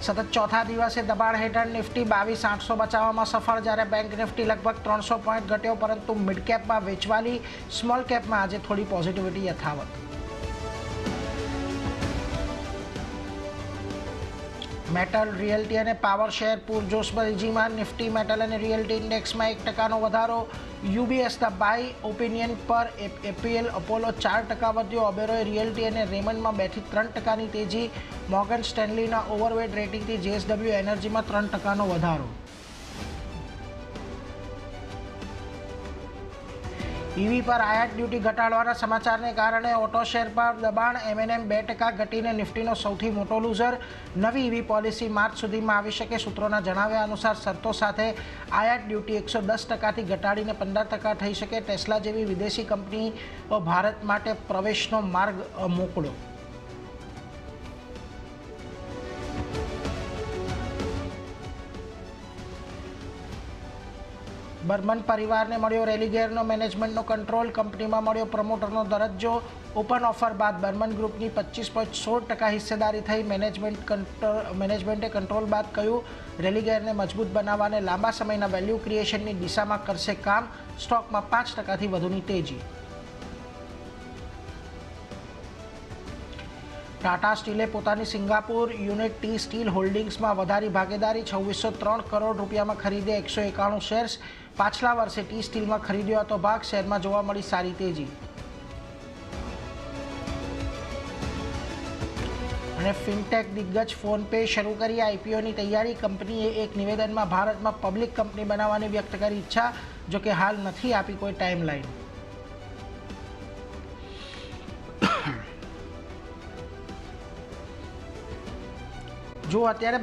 સતત ચોથા દિવસે દબાણ હેઠળ નિફ્ટી 22,800 બચાવવામાં સફળ, જ્યારે બેંક નિફ્ટી લગભગ 300 પોઈન્ટ ઘટ્યો, પરંતુ મિડ કેપમાં વેચવાલી, સ્મોલ કેપમાં આજે થોડી પોઝિટિવિટી યથાવત. મેટલ, રિયલ્ટી અને પાવર શેર પૂરજોશમાં તેજીમાં. નિફ્ટી, મેટલ અને રિયલ્ટી ઇન્ડેક્સમાં 1% વધારો. યુબીએસના બાય ઓપિનિયન પર એપીએલ અપોલો 4% વધ્યો. ઓબેરોય રિયલ્ટી અને રેમન્ડમાં 2 થી 3%ની તેજી. મોર્ગન સ્ટેનલીના ઓવરવેટ રેટિંગથી જેએસડબલ્યુ એનર્જીમાં 3%નો વધારો. ઈવી પર આયાત ડ્યુટી ઘટાડવાના સમાચારને કારણે ઓટો શેર પર દબાણ. એમએનએમ 2% ઘટીને નિફ્ટીનો સૌથી મોટો લૂઝર. નવી ઈવી પોલિસી માર્ચ સુધીમાં આવી શકે. સૂત્રોના જણાવ્યા અનુસાર શરતો સાથે આયાત ડ્યુટી 110%થી ઘટાડીને 15% થઈ શકે. ટેસ્લા જેવી વિદેશી કંપનીઓ ભારત માટે પ્રવેશનો માર્ગ મોકળો. બર્મન પરિવારને મળ્યો રેલિગેરનો મેનેજમેન્ટનો કંટ્રોલ. કંપનીમાં મળ્યો પ્રમોટરનો દરજ્જો. ઓપન ઓફર બાદ બર્મન ગ્રુપની 25.16% હિસ્સેદારી થઈ. મેનેજમેન્ટે કંટ્રોલ બાદ કહ્યું, રેલિગેરને મજબૂત બનાવવા અને લાંબા સમયના વેલ્યુ ક્રિએશનની દિશામાં કરશે કામ. સ્ટોકમાં 5%થી વધુની તેજી. ટાટા સ્ટીલે પોતાની સિંગાપુર યુનિટ ટી સ્ટીલ હોલ્ડિંગ્સમાં વધારી ભાગીદારી. 2603 કરોડ રૂપિયામાં ખરીદે 191 શેર્સ. પાછલા વર્ષે ટી સ્ટીલમાં ખરીદ્યો હતો ભાગ. શેરમાં જોવા મળી સારી તેજી. અને ફિનટેક દિગ્ગજ ફોનપે શરૂ કરી આઈપીઓની તૈયારી. કંપનીએ એક નિવેદનમાં ભારતમાં પબ્લિક કંપની બનાવવાની વ્યક્ત કરી ઈચ્છા, જોકે હાલ નથી આપી કોઈ ટાઈમલાઈન. જો અત્યારે